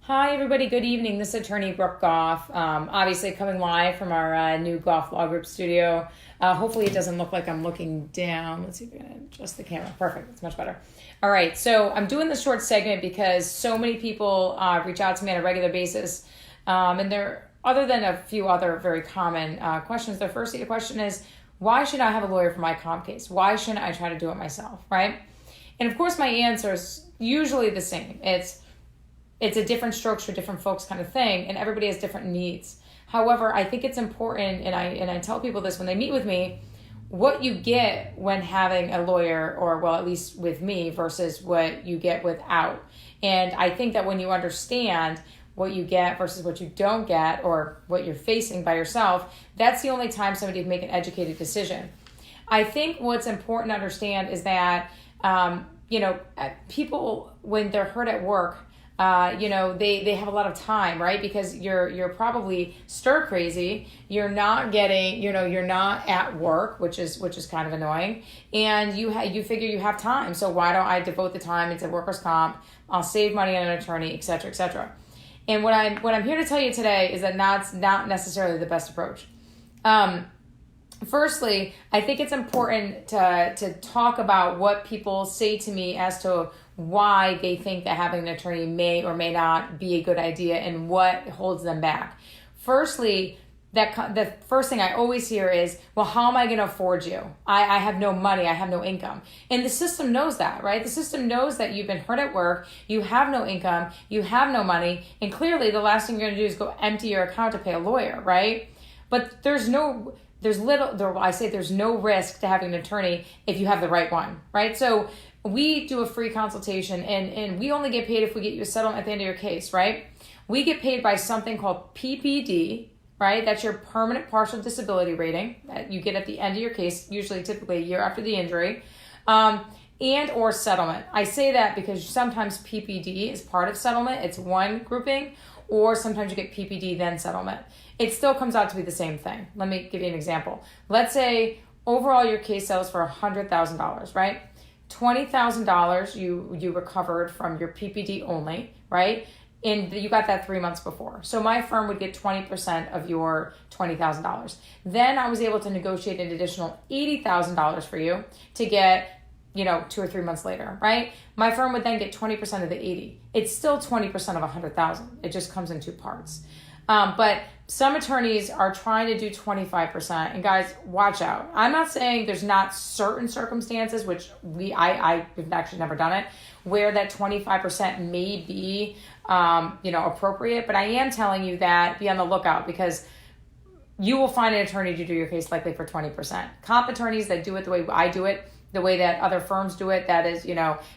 Hi, everybody. Good evening. This is attorney Brooke Goff. Obviously, coming live from our new Goff Law Group studio. Hopefully, it doesn't look like I'm looking down. Let's see if we can adjust the camera. Perfect. It's much better. All right. So, I'm doing this short segment because so many people reach out to me on a regular basis. And other than a few other very common questions, the first question is, why should I have a lawyer for my comp case? Why shouldn't I try to do it myself? Right? And of course, my answer is usually the same. It's a different strokes for different folks kind of thing, and everybody has different needs. However, I think it's important, and I tell people this when they meet with me, what you get when having a lawyer, or well, at least with me, versus what you get without. And I think that when you understand what you get versus what you don't get, or what you're facing by yourself, that's the only time somebody can make an educated decision. I think what's important to understand is that, people, when they're hurt at work, they have a lot of time, right? Because you're probably stir crazy. You're not getting, you're not at work, which is kind of annoying. And you figure you have time. So why don't I devote the time into workers' comp? I'll save money on an attorney, et cetera, et cetera. And what I'm here to tell you today is that that's not necessarily the best approach. Firstly, I think it's important to talk about what people say to me as to why they think that having an attorney may or may not be a good idea and what holds them back. Firstly, the first thing I always hear is, well, how am I going to afford you? I have no money. I have no income. And the system knows that, right? The system knows that you've been hurt at work. You have no income. You have no money. And clearly, the last thing you're going to do is go empty your account to pay a lawyer, right? But there's no risk to having an attorney if you have the right one, right? So we do a free consultation, and we only get paid if we get you a settlement at the end of your case, right? We get paid by something called PPD, right? That's your permanent partial disability rating that you get at the end of your case, usually typically a year after the injury, and or settlement. I say that because sometimes PPD is part of settlement. It's one grouping, or sometimes you get PPD then settlement. It still comes out to be the same thing. Let me give you an example. Let's say overall your case sells for $100,000, right? $20,000 you recovered from your PPD only, right? And you got that 3 months before. So my firm would get 20% of your $20,000. Then I was able to negotiate an additional $80,000 for you to get 2 or 3 months later, right? My firm would then get 20% of the 80. It's still 20% of 100,000. It just comes in two parts. But some attorneys are trying to do 25%. And guys, watch out. I'm not saying there's not certain circumstances, which I've actually never done it, where that 25% may be, appropriate. But I am telling you that be on the lookout, because you will find an attorney to do your case likely for 20%. Comp attorneys that do it the way I do it, the way that other firms do it, that is,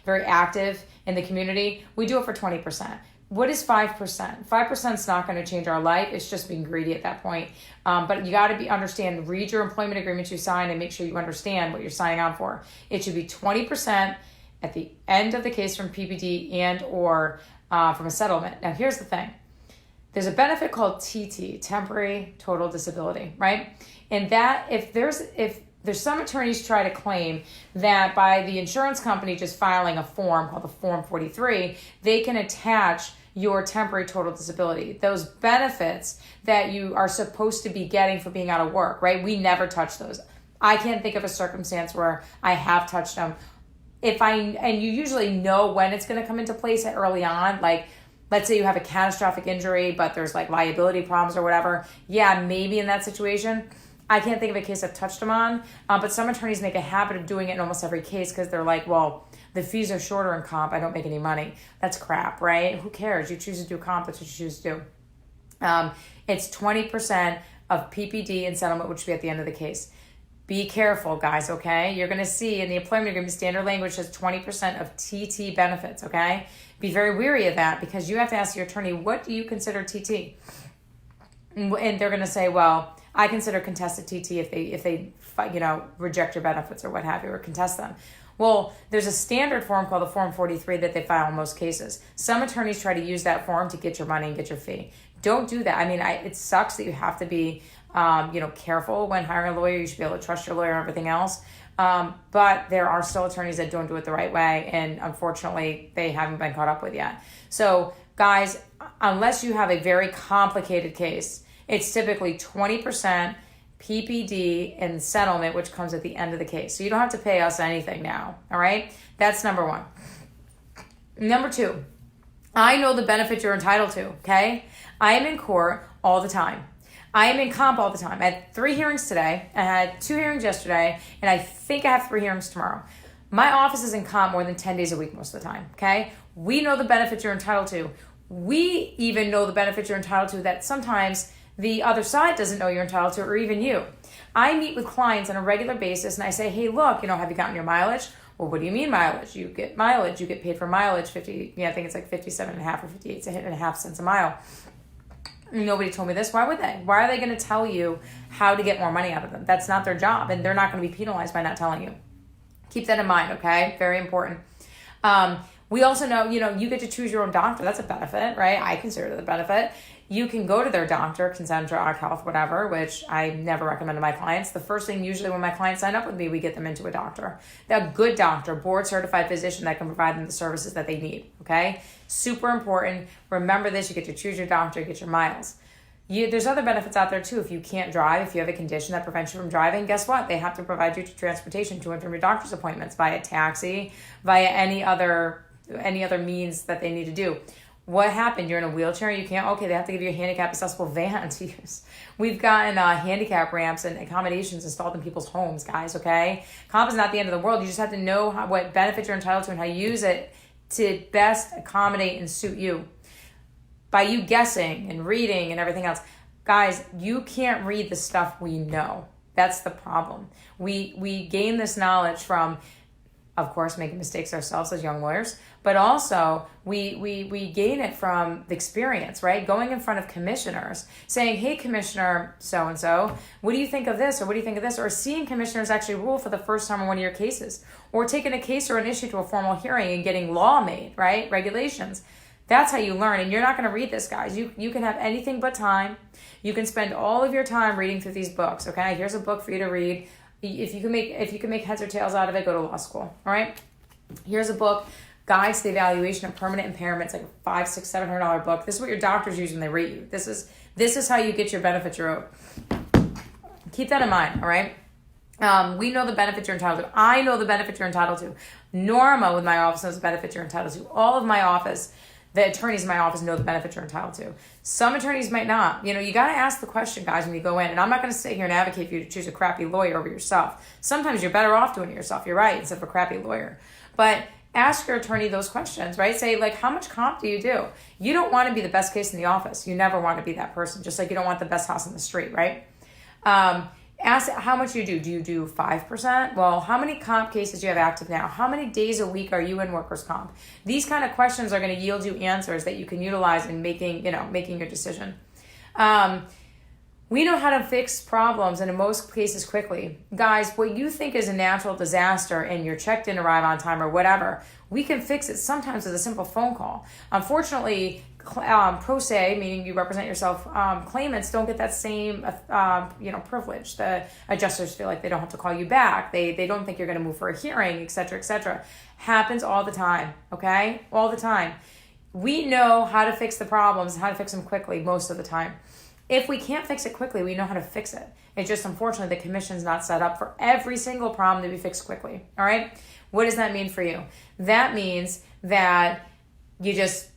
very active in the community, we do it for 20%. What is 5%? 5% is not going to change our life. It's just being greedy at that point. But you got to read your employment agreement you sign, and make sure you understand what you're signing on for. It should be 20% at the end of the case from PPD and or from a settlement. Now, here's the thing. There's a benefit called TT, temporary total disability, right? And that if there's some attorneys try to claim that by the insurance company just filing a form called the Form 43, they can attach your temporary total disability, those benefits that you are supposed to be getting for being out of work, right? We never touch those. I can't think of a circumstance where I have touched them. And you usually know when it's going to come into place early on, like let's say you have a catastrophic injury, but there's like liability problems or whatever. Yeah, maybe in that situation. I can't think of a case I've touched them on, but some attorneys make a habit of doing it in almost every case because they're like, well, the fees are shorter in comp. I don't make any money. That's crap, right? Who cares? You choose to do comp. That's what you choose to do. It's 20% of PPD and settlement, which would be at the end of the case. Be careful, guys, okay? You're going to see in the employment agreement, standard language says 20% of TT benefits, okay? Be very wary of that, because you have to ask your attorney, what do you consider TT? And they're going to say, well, I consider contested TT if they reject your benefits or what have you, or contest them. Well, there's a standard form called the Form 43 that they file in most cases. Some attorneys try to use that form to get your money and get your fee. Don't do that. I mean, it sucks that you have to be, careful when hiring a lawyer. You should be able to trust your lawyer and everything else. But there are still attorneys that don't do it the right way, and unfortunately, they haven't been caught up with yet. So guys, unless you have a very complicated case, it's typically 20% PPD and settlement, which comes at the end of the case. So you don't have to pay us anything now, all right? That's number one. Number two, I know the benefit you're entitled to, okay? I am in court all the time. I am in comp all the time. I had 3 hearings today. I had 2 hearings yesterday, and I think I have 3 hearings tomorrow. My office is in comp more than 10 days a week most of the time, okay? We know the benefit you're entitled to. We even know the benefit you're entitled to that sometimes the other side doesn't know you're entitled to, or even you. I meet with clients on a regular basis, and I say, hey, look, have you gotten your mileage? Well, what do you mean mileage? You get mileage. You get paid for mileage, I think it's like 57.5 or 58.5 cents a mile. Nobody told me this. Why would they? Why are they going to tell you how to get more money out of them? That's not their job, and they're not going to be penalized by not telling you. Keep that in mind, okay? Very important. We also know, you get to choose your own doctor. That's a benefit, right? I consider it a benefit. You can go to their doctor, Concentra, Health, whatever, which I never recommend to my clients. The first thing usually when my clients sign up with me, we get them into a doctor. A good doctor, board-certified physician that can provide them the services that they need, okay? Super important. Remember this, you get to choose your doctor, you get your miles. There's other benefits out there too. If you can't drive, if you have a condition that prevents you from driving, guess what? They have to provide you transportation to and from your doctor's appointments via taxi, via any other means that they need to do. What happened? You're in a wheelchair, you can't? Okay, they have to give you a handicap accessible van to use. We've gotten handicap ramps and accommodations installed in people's homes, guys, okay? Comp is not the end of the world. You just have to know what benefits you're entitled to and how you use it to best accommodate and suit you. By you guessing and reading and everything else, guys, you can't read the stuff we know. That's the problem. We gain this knowledge from, of course, making mistakes ourselves as young lawyers, but also we gain it from the experience, right? Going in front of commissioners, saying, hey, Commissioner so-and-so, what do you think of this? Or what do you think of this? Or seeing commissioners actually rule for the first time on one of your cases, or taking a case or an issue to a formal hearing and getting law made, right? Regulations. That's how you learn, and you're not going to read this, guys. You can have anything but time. You can spend all of your time reading through these books, okay? Here's a book for you to read. If you can make heads or tails out of it, go to law school, all right? Here's a book, Guides to the Evaluation of Permanent Impairments, like a $500, $600, $700 book. This is what your doctors use when they rate you. This is how you get your benefits you're owed. Keep that in mind, all right? We know the benefits you're entitled to. I know the benefits you're entitled to. Norma with my office knows the benefits you're entitled to. All of my office, the attorneys in my office know the benefits you're entitled to. Some attorneys might not. You got to ask the question, guys, when you go in. And I'm not going to sit here and advocate for you to choose a crappy lawyer over yourself. Sometimes you're better off doing it yourself. You're right, instead of a crappy lawyer. But ask your attorney those questions, right? Say, like, how much comp do you do? You don't want to be the best case in the office. You never want to be that person, just like you don't want the best house on the street, right? Ask how much you do. Do you do 5%? Well, how many comp cases do you have active now? How many days a week are you in workers' comp? These kind of questions are going to yield you answers that you can utilize in making your decision. We know how to fix problems, and in most cases quickly. Guys, what you think is a natural disaster and your check didn't arrive on time or whatever, we can fix it sometimes with a simple phone call. Unfortunately, pro se, meaning you represent yourself, claimants don't get that same privilege. The adjusters feel like they don't have to call you back. They don't think you're going to move for a hearing, et cetera, et cetera. Happens all the time, okay? All the time. We know how to fix the problems, how to fix them quickly most of the time. If we can't fix it quickly, we know how to fix it. It's just unfortunately the commission's not set up for every single problem to be fixed quickly, all right? What does that mean for you? That means that you just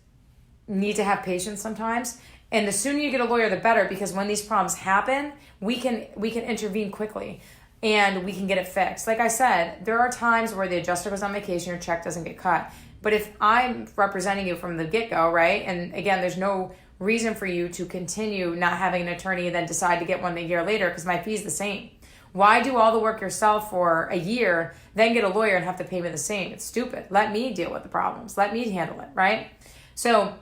need to have patience sometimes. And the sooner you get a lawyer, the better, because when these problems happen, we can intervene quickly and we can get it fixed. Like I said, there are times where the adjuster goes on vacation, your check doesn't get cut. But if I'm representing you from the get-go, right? And again, there's no reason for you to continue not having an attorney and then decide to get one a year later because my fee's the same. Why do all the work yourself for a year, then get a lawyer and have to pay me the same? It's stupid. Let me deal with the problems. Let me handle it, right? So,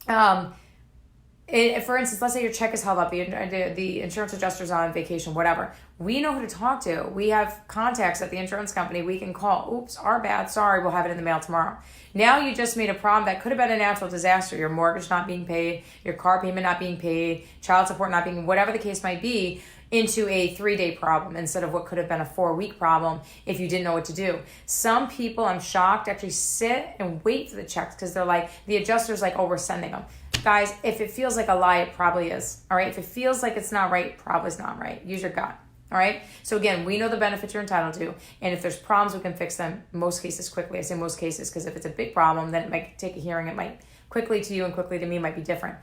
for instance, let's say your check is held up, the insurance adjuster's on vacation, whatever. We know who to talk to. We have contacts at the insurance company we can call. Oops, our bad, sorry, we'll have it in the mail tomorrow. Now you just made a problem that could have been a natural disaster, your mortgage not being paid, your car payment not being paid, child support not being, whatever the case might be. into a 3-day problem instead of what could have been a 4-week problem if you didn't know what to do. Some people, I'm shocked, actually sit and wait for the checks because they're like, the adjuster's like, oh, we're sending them. Guys, if it feels like a lie, it probably is. All right. If it feels like it's not right, it probably is not right. Use your gut. All right. So again, we know the benefits you're entitled to. And if there's problems, we can fix them most cases quickly. I say most cases because if it's a big problem, then it might take a hearing. It might quickly to you and quickly to me might be different.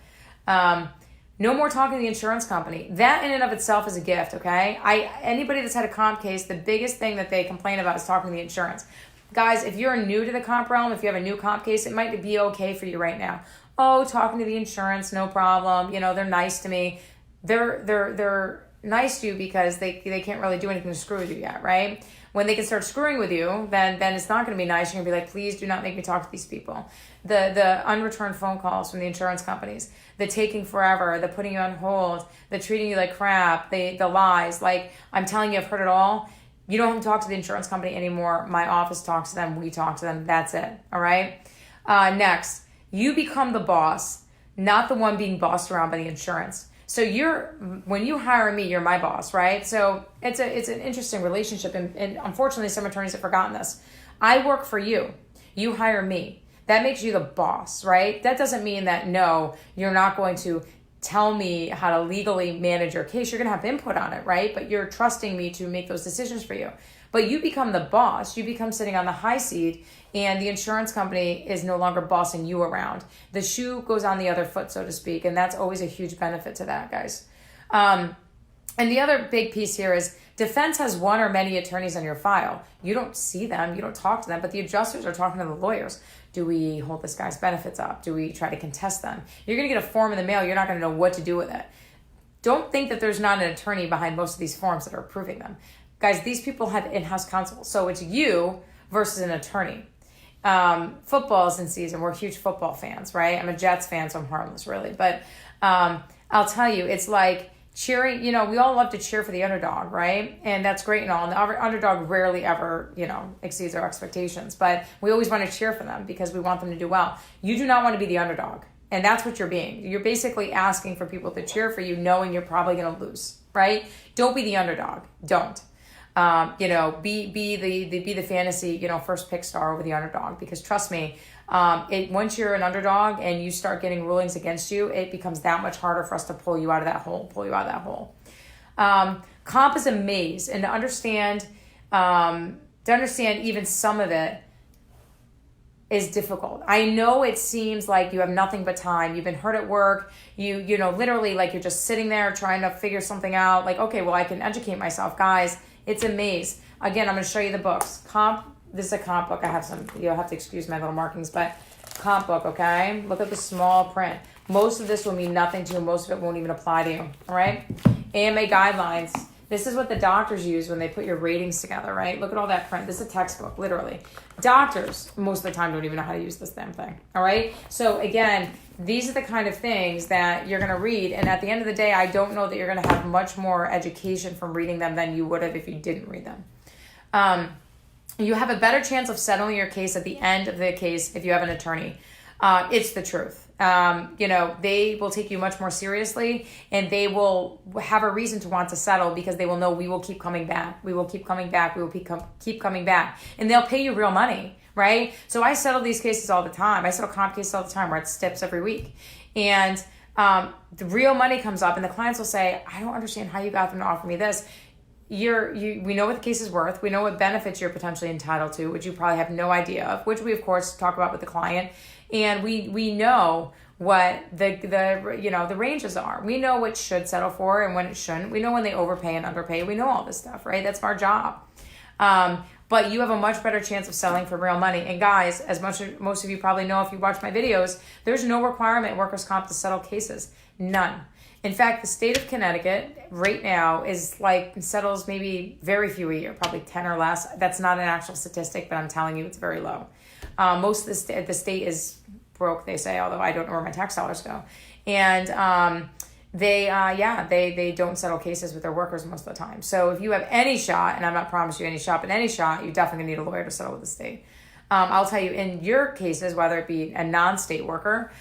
No more talking to the insurance company. That in and of itself is a gift, okay? Anybody that's had a comp case, the biggest thing that they complain about is talking to the insurance. Guys, if you're new to the comp realm, if you have a new comp case, it might be okay for you right now. Oh, talking to the insurance, no problem. You know, they're nice to me. They're nice to you because they can't really do anything to screw with you yet, right? When they can start screwing with you, then it's not going to be nice. You're going to be like, please do not make me talk to these people. The unreturned phone calls from the insurance companies, the taking forever, the putting you on hold, the treating you like crap, the lies. Like, I'm telling you, I've heard it all. You don't have to talk to the insurance company anymore. My office talks to them. We talk to them. That's it. All right? Next, you become the boss, not the one being bossed around by the insurance. So when you hire me, you're my boss, right? So it's an interesting relationship. And unfortunately, some attorneys have forgotten this. I work for you. You hire me. That makes you the boss, right? That doesn't mean that, no, you're not going to tell me how to legally manage your case. You're going to have input on it, right? But you're trusting me to make those decisions for you. But you become the boss. You become sitting on the high seat, and the insurance company is no longer bossing you around. The shoe goes on the other foot, so to speak, and that's always a huge benefit to that, guys. And the other big piece here is defense has one or many attorneys on your file. You don't see them, you don't talk to them, but the adjusters are talking to the lawyers. Do we hold this guy's benefits up? Do we try to contest them? You're going to get a form in the mail. You're not going to know what to do with it. Don't think that there's not an attorney behind most of these forms that are approving them. Guys, these people have in-house counsel. So it's you versus an attorney. Football's in season. We're huge football fans, right? I'm a Jets fan, so I'm harmless, really. But I'll tell you, it's like cheering. You know, we all love to cheer for the underdog, right? And that's great and all. And the underdog rarely ever, exceeds our expectations. But we always want to cheer for them because we want them to do well. You do not want to be the underdog. And that's what you're being. You're basically asking for people to cheer for you, knowing you're probably going to lose, right? Don't be the underdog. Don't. Be the fantasy, first pick star over the underdog, because trust me, once you're an underdog and you start getting rulings against you, it becomes that much harder for us to pull you out of that hole. Comp is a maze, and to understand even some of it is difficult. I know it seems like you have nothing but time. You've been hurt at work. You literally like you're just sitting there trying to figure something out. Like, okay, well, I can educate myself. Guys, it's a maze. Again, I'm going to show you the books. This is a comp book. I have some, you'll have to excuse my little markings, but comp book, okay? Look at the small print. Most of this will mean nothing to you. Most of it won't even apply to you, all right? AMA guidelines. This is what the doctors use when they put your ratings together, right? Look at all that print. This is a textbook, literally. Doctors, most of the time, don't even know how to use this damn thing, all right? So again, these are the kind of things that you're going to read. And at the end of the day, I don't know that you're going to have much more education from reading them than you would have if you didn't read them. You have a better chance of settling your case at the end of the case if you have an attorney. It's the truth. They will take you much more seriously, and they will have a reason to want to settle because they will know we will keep coming back. We will keep coming back. We will keep coming back. And they'll pay you real money, right? So I settle these cases all the time. I settle comp cases all the time. We're at steps every week. And the real money comes up, and the clients will say, I don't understand how you got them to offer me this. We know what the case is worth. We know what benefits you're potentially entitled to, which you probably have no idea of, which we, of course, talk about with the client. And we know what the ranges are. We know what should settle for and when it shouldn't. We know when they overpay and underpay. We know all this stuff, right? That's our job. But you have a much better chance of selling for real money. And guys, as most of you probably know if you watch my videos, there's no requirement in workers' comp to settle cases. None. In fact, the state of Connecticut right now settles maybe very few a year, probably 10 or less. That's not an actual statistic, but I'm telling you it's very low. Most of the state is broke, they say, although I don't know where my tax dollars go. And they don't settle cases with their workers most of the time. So if you have any shot, and I'm not promising you any shot, but any shot, you definitely need a lawyer to settle with the state. I'll tell you, in your cases, whether it be a non-state worker,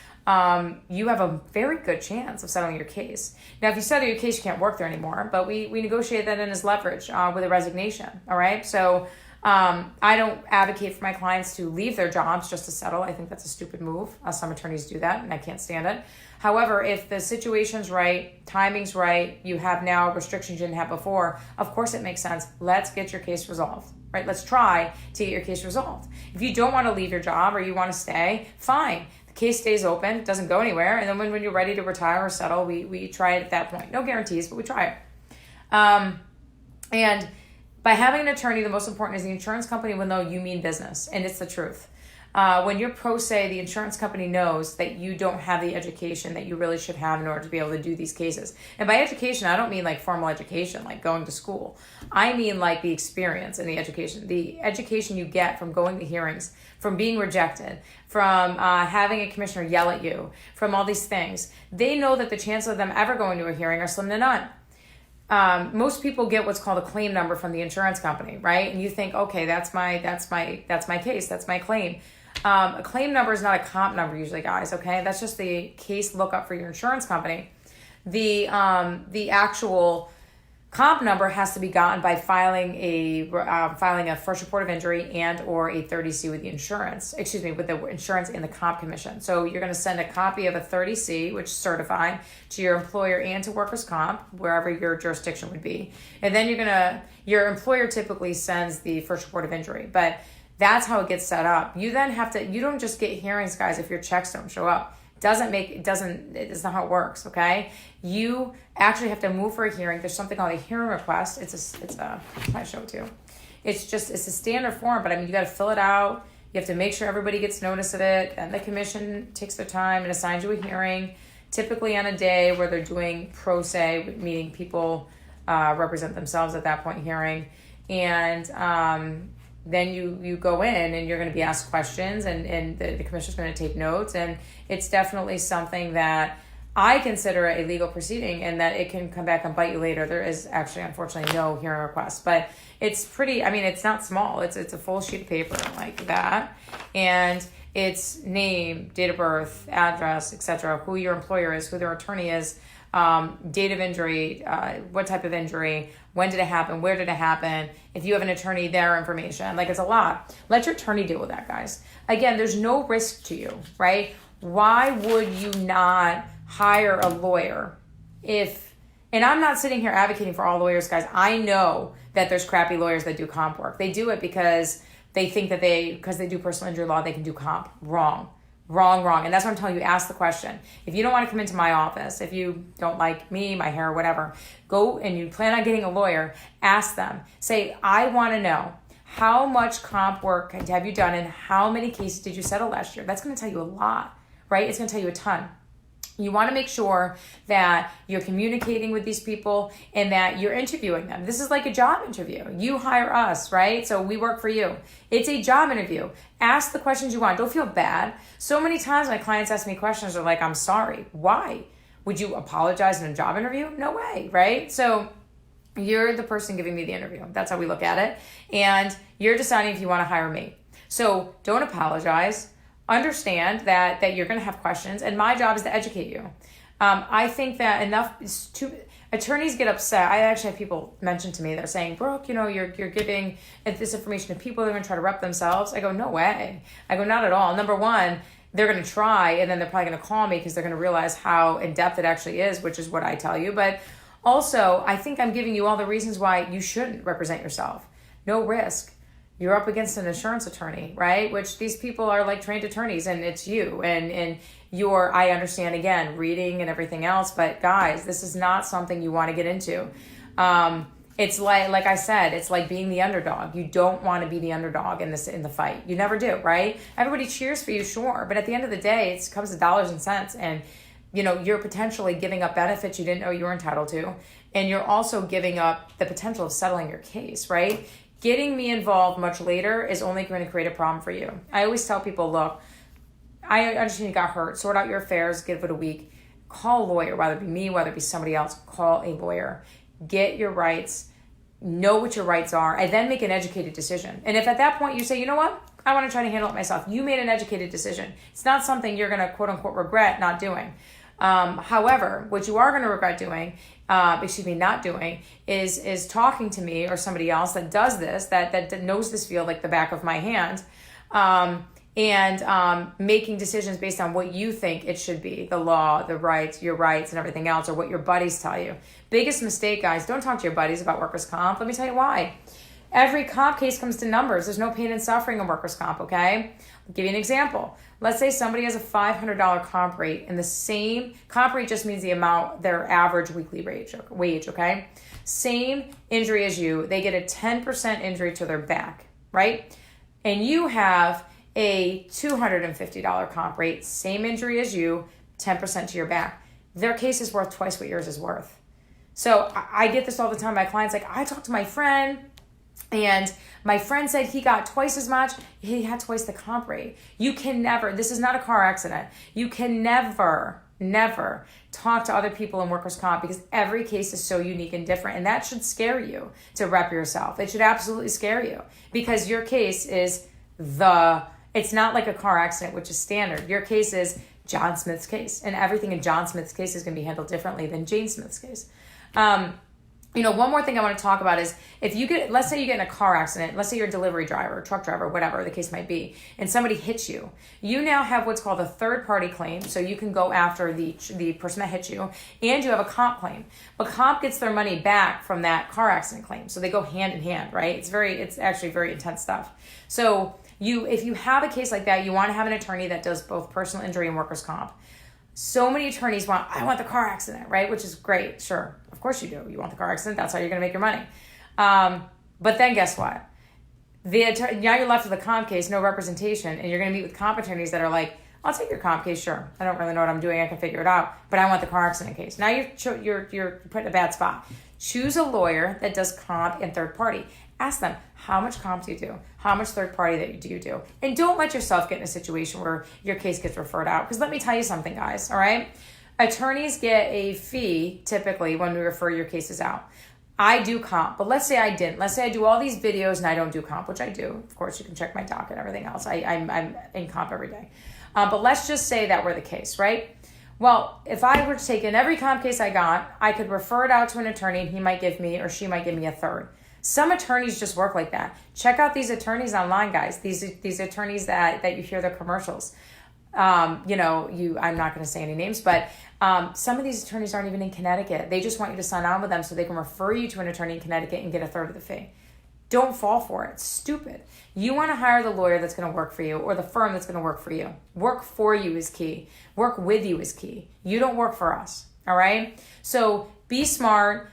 you have a very good chance of settling your case. Now, if you settle your case, you can't work there anymore, but we negotiate that in as leverage with a resignation, all right? So I don't advocate for my clients to leave their jobs just to settle. I think that's a stupid move. Some attorneys do that, and I can't stand it. However, if the situation's right, timing's right, you have now restrictions you didn't have before, of course it makes sense. Let's get your case resolved, right? Let's try to get your case resolved. If you don't want to leave your job or you want to stay, fine. The case stays open, doesn't go anywhere, and then when you're ready to retire or settle, we try it at that point. No guarantees, but we try it. And by having an attorney, the most important is the insurance company will know you mean business, and it's the truth. When you're pro se, the insurance company knows that you don't have the education that you really should have in order to be able to do these cases. And by education, I don't mean like formal education, like going to school. I mean like the experience and the education you get from going to hearings, from being rejected, from having a commissioner yell at you, from all these things. They know that the chances of them ever going to a hearing are slim to none. Most people get what's called a claim number from the insurance company, right? And you think, okay, that's my case, that's my claim. A claim number is not a comp number usually, guys, okay? That's just the case lookup for your insurance company. The actual comp number has to be gotten by filing a first report of injury and or a 30C with the insurance, with the insurance and the comp commission. So you're going to send a copy of a 30C, which is certified, to your employer and to workers' comp, wherever your jurisdiction would be. And then your employer typically sends the first report of injury, but that's how it gets set up. You then you don't just get hearings, guys, if your checks don't show up. It's not how it works, okay? You actually have to move for a hearing. There's something called a hearing request. I show it to you. It's a standard form, but I mean, you got to fill it out. You have to make sure everybody gets notice of it. And the commission takes their time and assigns you a hearing, typically on a day where they're doing pro se, meaning people represent themselves at that point hearing. And then you go in and you're going to be asked questions and the commissioner's going to take notes. And it's definitely something that I consider a legal proceeding and that it can come back and bite you later. There is actually, unfortunately, no hearing request, but it's it's not small. It's a full sheet of paper like that. And it's name, date of birth, address, etc., who your employer is, who their attorney is, date of injury, what type of injury, when did it happen, where did it happen, if you have an attorney, their information. Like, it's a lot. Let your attorney deal with that, guys. Again, there's no risk to you, right? Why would you not hire a lawyer and I'm not sitting here advocating for all lawyers, guys. I know that there's crappy lawyers that do comp work. They do it because they think that because they do personal injury law, they can do comp. Wrong. And that's what I'm telling you. Ask the question. If you don't want to come into my office, if you don't like me, my hair, whatever, go and you plan on getting a lawyer, ask them. Say, I want to know how much comp work have you done and how many cases did you settle last year? That's going to tell you a lot, right? It's going to tell you a ton. You want to make sure that you're communicating with these people and that you're interviewing them. This is like a job interview. You hire us, right? So we work for you. It's a job interview. Ask the questions you want. Don't feel bad. So many times my clients ask me questions, they're like, I'm sorry. Why? Would you apologize in a job interview? No way, right? So you're the person giving me the interview. That's how we look at it. And you're deciding if you want to hire me. So don't apologize. Understand that you're going to have questions, and my job is to educate you. I think that attorneys get upset. I actually have people mention to me, they're saying, Brooke, you're giving this information to people, they're going to try to rep themselves. I go, no way. I go, not at all. Number one, they're going to try, and then they're probably going to call me because they're going to realize how in-depth it actually is, which is what I tell you. But also, I think I'm giving you all the reasons why you shouldn't represent yourself. No risk. You're up against an insurance attorney, right? Which these people are like trained attorneys, and it's you. And I understand, again, reading and everything else, but guys, this is not something you want to get into. It's like I said, it's like being the underdog. You don't want to be the underdog in the fight. You never do, right? Everybody cheers for you, sure, but at the end of the day, it comes to dollars and cents, and you're potentially giving up benefits you didn't know you were entitled to, and you're also giving up the potential of settling your case, right? Getting me involved much later is only going to create a problem for you. I always tell people, look, I understand you got hurt. Sort out your affairs. Give it a week. Call a lawyer, whether it be me, whether it be somebody else. Call a lawyer. Get your rights. Know what your rights are. And then make an educated decision. And if at that point you say, you know what? I want to try to handle it myself. You made an educated decision. It's not something you're going to quote unquote regret not doing. However, what you are going to regret doing, not doing, is talking to me or somebody else that does this, that knows this field like the back of my hand, and making decisions based on what you think it should be, the law, the rights, your rights, and everything else, or what your buddies tell you. Biggest mistake, guys, don't talk to your buddies about workers' comp. Let me tell you why. Every comp case comes to numbers. There's no pain and suffering in workers' comp, okay? I'll give you an example. Let's say somebody has a $500 comp rate, and the same comp rate just means the amount, their average weekly wage, okay? Same injury as you, they get a 10% injury to their back, right? And you have a $250 comp rate, same injury as you, 10% to your back. Their case is worth twice what yours is worth. So I get this all the time. My clients like, I talked to my friend, and my friend said he got twice as much. He had twice the comp rate. You can never, this is not a car accident. You can never talk to other people in workers' comp because every case is so unique and different. And that should scare you to rep yourself. It should absolutely scare you because your case is it's not like a car accident, which is standard. Your case is John Smith's case, and everything in John Smith's case is going to be handled differently than Jane Smith's case. One more thing I want to talk about is if you let's say you get in a car accident, let's say you're a delivery driver, truck driver, whatever the case might be, and somebody hits you, you now have what's called a third party claim. So you can go after the person that hit you, and you have a comp claim. But comp gets their money back from that car accident claim. So they go hand in hand, right? It's actually very intense stuff. So if you have a case like that, you want to have an attorney that does both personal injury and workers' comp. So many attorneys I want the car accident, right? Which is great. Sure. Of course you do. You want the car accident. That's how you're going to make your money. But then guess what? Now you're left with a comp case, no representation, and you're going to meet with comp attorneys that are like, I'll take your comp case. Sure. I don't really know what I'm doing. I can figure it out, but I want the car accident case. Now you're put in a bad spot. Choose a lawyer that does comp and third party. Ask them, how much comp do you do? How much third party do you do? And don't let yourself get in a situation where your case gets referred out. Because let me tell you something, guys, all right? Attorneys get a fee, typically, when we refer your cases out. I do comp, but let's say I didn't. Let's say I do all these videos and I don't do comp, which I do. Of course, you can check my doc and everything else. I'm in comp every day. But let's just say that were the case, right? Well, if I were to take in every comp case I got, I could refer it out to an attorney and he might give me or she might give me a third. Some attorneys just work like that. Check out these attorneys online, guys. These attorneys that you hear their commercials. I'm not going to say any names, but some of these attorneys aren't even in Connecticut. They just want you to sign on with them so they can refer you to an attorney in Connecticut and get a third of the fee. Don't fall for it. It's stupid. You want to hire the lawyer that's going to work for you or the firm that's going to work for you. Work for you is key. Work with you is key. You don't work for us. All right? So be smart.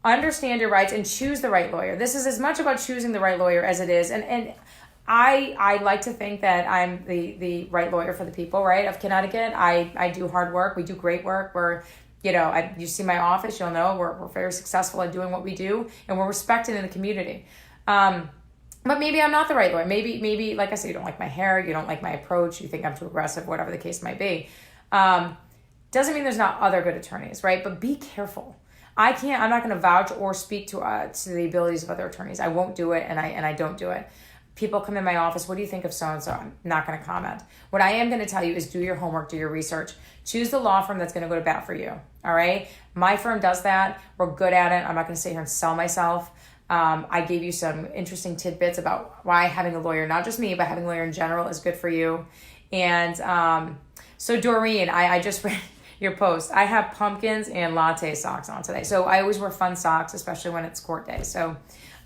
Understand your rights and choose the right lawyer. This is as much about choosing the right lawyer as it is. And I like to think that I'm the right lawyer for the people, right, of Connecticut. I do hard work. We do great work. You see my office, you'll know we're very successful at doing what we do, and we're respected in the community. But maybe I'm not the right lawyer. Maybe, like I said, you don't like my hair, you don't like my approach, you think I'm too aggressive, whatever the case might be. Doesn't mean there's not other good attorneys, right? But be careful. I'm not going to vouch or speak to the abilities of other attorneys. I won't do it, and I don't do it. People come in my office, what do you think of so-and-so? I'm not going to comment. What I am going to tell you is do your homework, do your research. Choose the law firm that's going to go to bat for you, all right? My firm does that. We're good at it. I'm not going to sit here and sell myself. I gave you some interesting tidbits about why having a lawyer, not just me, but having a lawyer in general is good for you. And so Doreen, I just read your post. I have pumpkins and latte socks on today. So I always wear fun socks, especially when it's court day. So,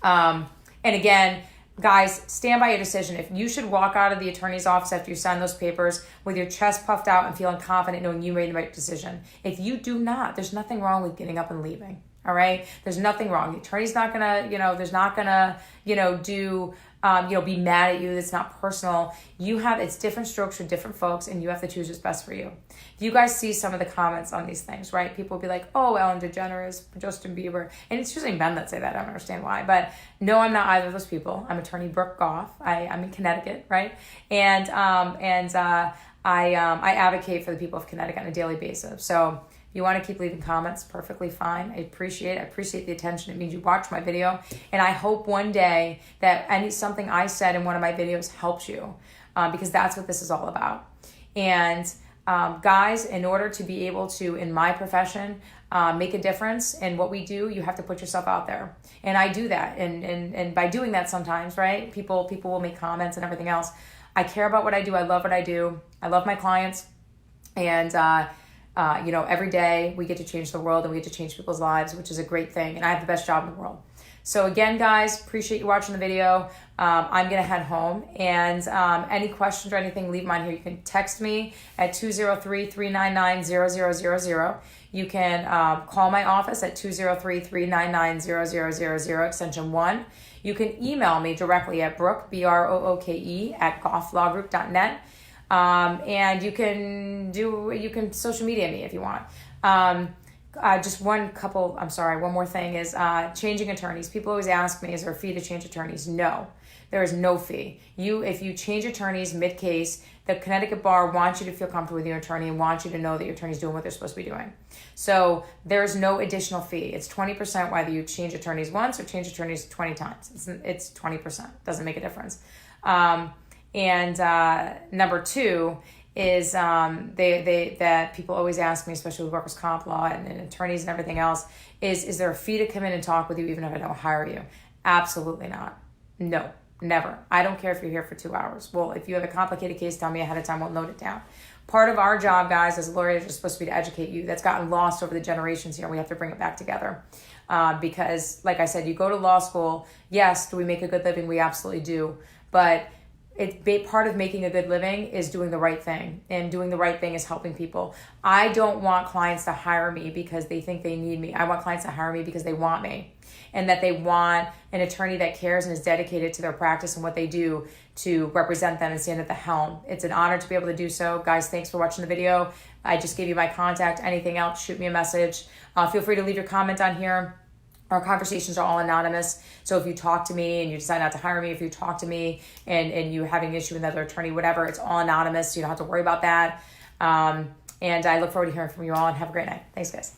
and again, guys, stand by your decision. If you should walk out of the attorney's office after you sign those papers with your chest puffed out and feeling confident knowing you made the right decision. If you do not, there's nothing wrong with getting up and leaving. All right? There's nothing wrong. The attorney's not gonna, there's not gonna, be mad at you. It's not personal. It's different strokes for different folks, and you have to choose what's best for you. If you guys see some of the comments on these things, right? People will be like, oh, Ellen DeGeneres, Justin Bieber. And it's usually men that say that. I don't understand why. But no, I'm not either of those people. I'm attorney Brooke Goff. I'm in Connecticut, right? And I advocate for the people of Connecticut on a daily basis. So if you want to keep leaving comments, perfectly fine. I appreciate it. I appreciate the attention. It means you watch my video. And I hope one day that something I said in one of my videos helps you, because that's what this is all about. And guys, in order to be able to, in my profession, make a difference in what we do, you have to put yourself out there. And I do that. And by doing that sometimes, right, people will make comments and everything else. I care about what I do. I love what I do. I love my clients. And, every day we get to change the world and we get to change people's lives, which is a great thing. And I have the best job in the world. So again, guys, appreciate you watching the video. I'm going to head home. And any questions or anything, leave them on here. You can text me at 203-399-0000. You can call my office at 203-399-0000, extension 1. You can email me directly at Brooke, BROOKE, at gofflawgroup.net. And you can social media me if you want. One more thing is changing attorneys. People always ask me, is there a fee to change attorneys? No, there is no fee. If you change attorneys mid-case, the Connecticut Bar wants you to feel comfortable with your attorney and wants you to know that your attorney's doing what they're supposed to be doing. So there's no additional fee. It's 20% whether you change attorneys once or change attorneys 20 times. It's 20%. Doesn't make a difference. And number two is that people always ask me, especially with workers' comp law and attorneys and everything else, is there a fee to come in and talk with you even if I don't hire you? Absolutely not. No, never. I don't care if you're here for 2 hours. Well, if you have a complicated case, tell me ahead of time. We'll note it down. Part of our job, guys, as lawyers, is supposed to be to educate you. That's gotten lost over the generations here. We have to bring it back together. Because, like I said, you go to law school. Yes, do we make a good living? We absolutely do. But part of making a good living is doing the right thing, and doing the right thing is helping people. I don't want clients to hire me because they think they need me. I want clients to hire me because they want me, and that they want an attorney that cares and is dedicated to their practice and what they do to represent them and stand at the helm. It's an honor to be able to do so. Guys, thanks for watching the video. I just gave you my contact. Anything else, shoot me a message. Feel free to leave your comment on here. Our conversations are all anonymous. So if you talk to me and you decide not to hire me, if you talk to me and you're having an issue with another attorney, whatever, it's all anonymous. So you don't have to worry about that. And I look forward to hearing from you all, and have a great night. Thanks, guys.